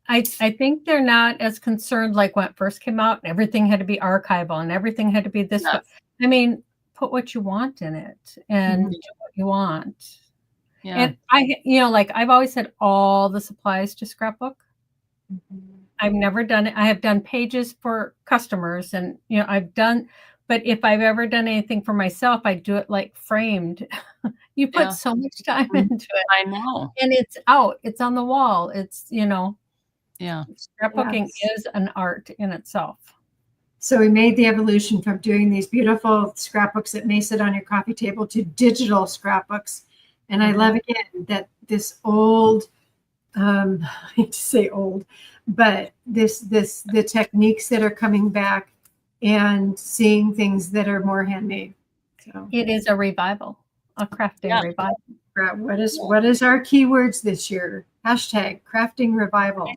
I think they're not as concerned like when it first came out and everything had to be archival and everything had to be this. Yes. I mean, put what you want in it and do what you want. Yeah. And I've always had all the supplies to scrapbook. I've never done it. I have done pages for customers and, but if I've ever done anything for myself, I do it like framed. You put so much time into it. I know. And it's out. It's on the wall. It's, scrapbooking is an art in itself. So we made the evolution from doing these beautiful scrapbooks that may sit on your coffee table to digital scrapbooks. And I love again that this old, I hate to say old, but the techniques that are coming back and seeing things that are more handmade. So it is a revival, a crafting revival. What is our keywords this year? Hashtag crafting revival.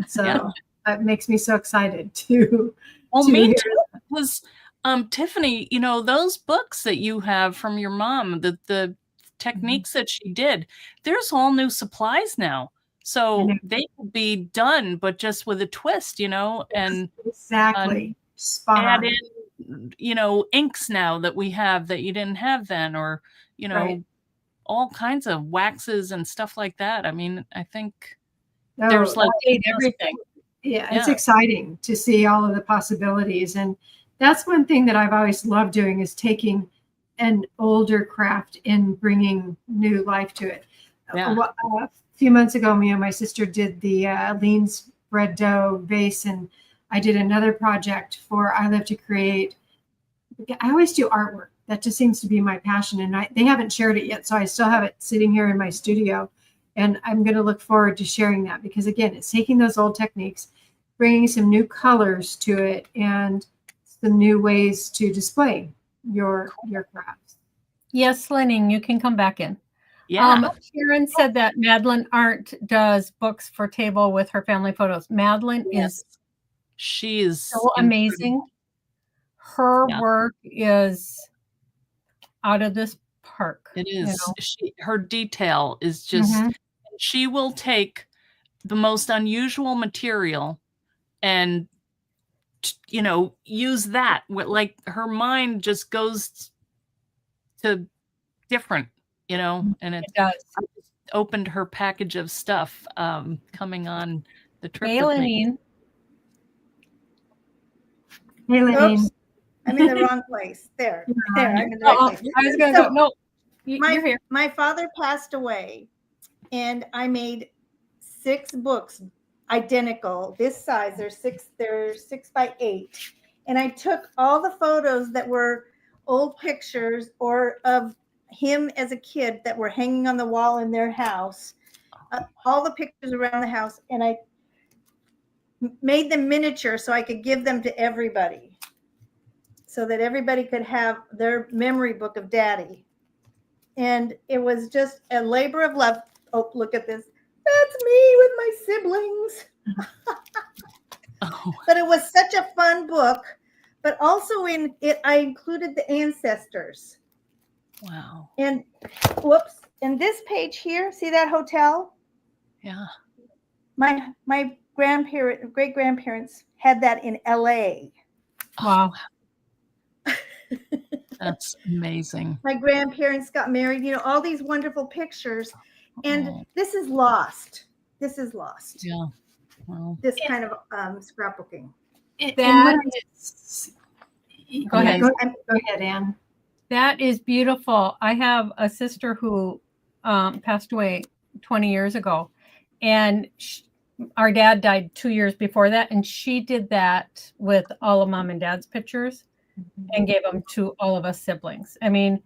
So that makes me so excited to. Well, me too. Because Tiffany, those books that you have from your mom, the techniques that she did, there's all new supplies now. So they could be done, but just with a twist, and exactly add in, inks now that we have that you didn't have then, or, all kinds of waxes and stuff like that. I mean, I think there's like everything. Yeah, it's exciting to see all of the possibilities. And that's one thing that I've always loved doing, is taking an older craft and bringing new life to it. Yeah. A few months ago, me and my sister did the Lean's bread dough vase, and I did another project for I Live to Create. I always do artwork. That just seems to be my passion, and they haven't shared it yet, so I still have it sitting here in my studio, and I'm going to look forward to sharing that, because again, it's taking those old techniques, bringing some new colors to it, and some new ways to display your crafts. Yes, Lenning, you can come back in. Yeah. Sharon said that Madeline Art does books for table with her family photos. Madeline she is so amazing. Her work is out of this park. It is. Her detail is just, she will take the most unusual material and, use that. Like, her mind just goes to different, and it does. I just opened her package of stuff coming on the trip with me. Hey, Lenine. I'm in the wrong place. There. I'm in the right Oh, place. I was going to So, go. No, you're here. My father passed away, and I made 6 books identical this size. They're 6 by 8, and I took all the photos that were old pictures or of him as a kid that were hanging on the wall in their house, all the pictures around the house, and I made them miniature so I could give them to everybody, so that everybody could have their memory book of Daddy. And it was just a labor of love. Oh, look at this. That's me with my siblings. Oh, But it was such a fun book. But also in it, I included the ancestors. wow. And whoops. And this page here, see that hotel? Yeah. My great grandparents had that in LA. Wow. That's amazing. My grandparents got married, all these wonderful pictures. And this is lost. This is lost. Yeah. Well, This kind of scrapbooking. That Go ahead. Go ahead, Anne. That is beautiful. I have a sister who passed away 20 years ago, and our dad died 2 years before that, and she did that with all of Mom and Dad's pictures and gave them to all of us siblings. I mean,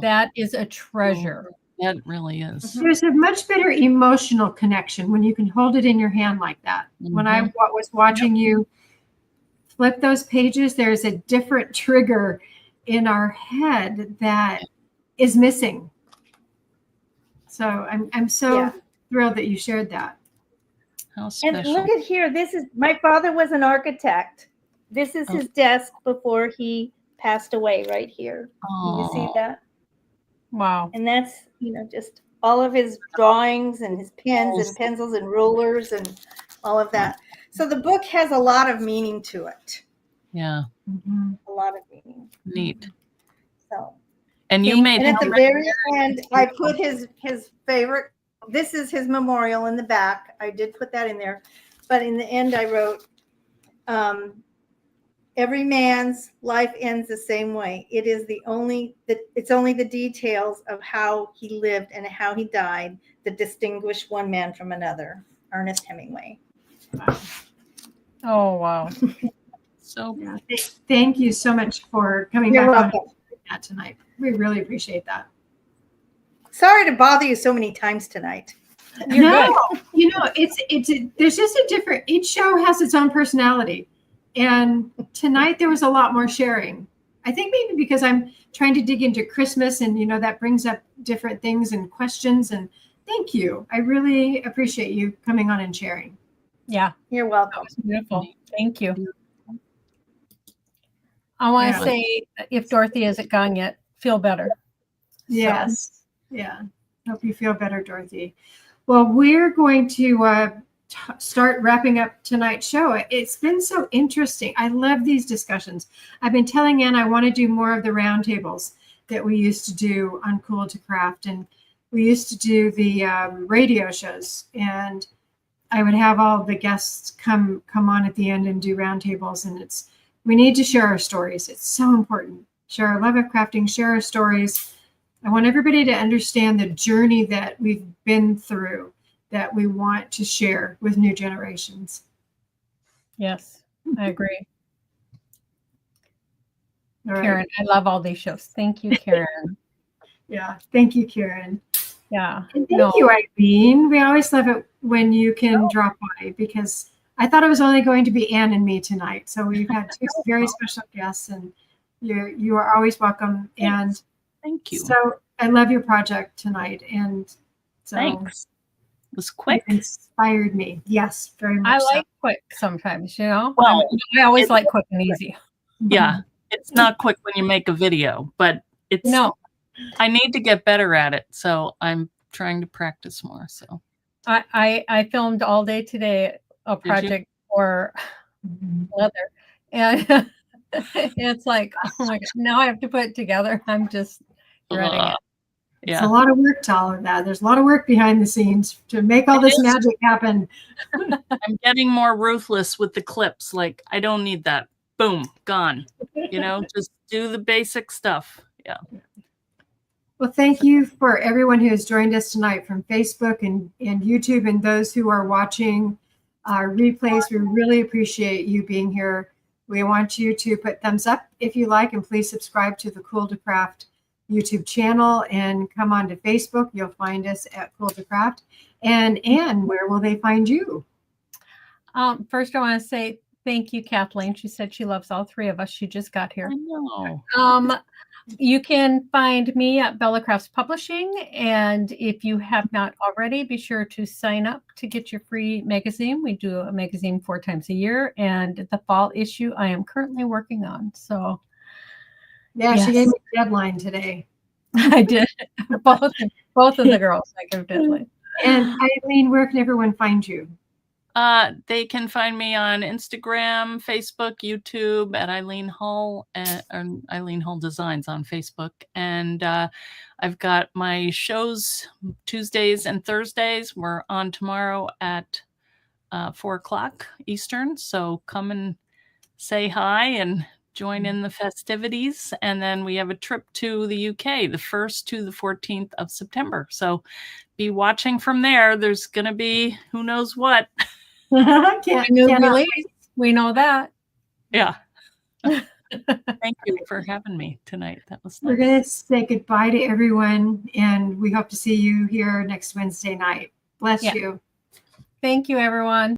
that is a treasure. that really is. There's a much better emotional connection when you can hold it in your hand like that. When I was watching you flip those pages, there's a different trigger in our head that is missing. So I'm so thrilled that you shared that. How special. And look at here. This is my father was an architect. This is his desk before he passed away right here. Can you see that? Wow. And that's, just all of his drawings and his pens and pencils and rulers and all of that. So the book has a lot of meaning to it. Yeah. A lot of meaning. Neat. So. And you made And at the very end, I put his favorite. This is his memorial in the back. I did put that in there, but in the end, I wrote, "Every man's life ends the same way. It's only the details of how he lived and how he died that distinguish one man from another." Ernest Hemingway. Oh, wow. so Thank you so much for coming You're back welcome. on that tonight. We really appreciate that. Sorry to bother you so many times tonight. You're good. There's just a different, each show has its own personality. And tonight there was a lot more sharing. I think maybe because I'm trying to dig into Christmas and, that brings up different things and questions. And thank you. I really appreciate you coming on and sharing. Yeah. You're welcome. Beautiful. Thank you. I want to say, if Dorothy isn't gone yet, feel better. Yes. Yeah. Hope you feel better, Dorothy. Well, we're going to start wrapping up tonight's show. It's been so interesting. I love these discussions. I've been telling Ann I want to do more of the roundtables that we used to do on Cool2Craft, and we used to do the radio shows, and I would have all the guests come on at the end and do roundtables. And we need to share our stories. It's so important. Share our love of crafting, share our stories. I want everybody to understand the journey that we've been through, that we want to share with new generations. Yes, I agree. All right. Karen, I love all these shows. Thank you, Karen. Yeah. Thank you, Karen. Yeah. And thank you, Eileen. We always love it when you can drop by, because I thought it was only going to be Ann and me tonight. So we've had 2 very special guests, and you are always welcome. And thank you. So I love your project tonight. And so Thanks. It was quick. It inspired me. Yes, very much. I so. like quick sometimes, Well, I always like quick and easy. Yeah. It's not quick when you make a video, but I need to get better at it. So I'm trying to practice more. So I filmed all day today a project for leather, and it's like, oh my god, now I have to put it together. I'm just dreading it. It's a lot of work to all of that. There's a lot of work behind the scenes to make all this magic happen. I'm getting more ruthless with the clips. Like, I don't need that. boom, gone. Just do the basic stuff. Yeah. Well, thank you for everyone who has joined us tonight from Facebook and YouTube, and those who are watching our replays. We really appreciate you being here. We want you to put thumbs up if you like, and please subscribe to the Cool2Craft YouTube channel and come on to Facebook. You'll find us at Cool2Craft. And Anne, where will they find you? First, I want to say thank you, Kathleen. She said she loves all three of us. She just got here. I know. You can find me at Bella Crafts Publishing, and if you have not already, be sure to sign up to get your free magazine. We do a magazine 4 times a year, and the fall issue I am currently working on. So, Yeah, yes. She gave me a deadline today. I did. both of the girls I gave deadline. And Eileen, where can everyone find you? They can find me on Instagram, Facebook, YouTube at Eileen Hull, or Eileen Hull Designs on Facebook. And I've got my shows Tuesdays and Thursdays. We're on tomorrow at 4 o'clock Eastern. So come and say hi and join in the festivities. And then we have a trip to the UK, the 1st to the 14th of September. So be watching from there. There's going to be who knows what. We know that. Yeah. Thank you for having me tonight. That was nice. We're going to say goodbye to everyone, and we hope to see you here next Wednesday night. Bless you. Thank you, everyone.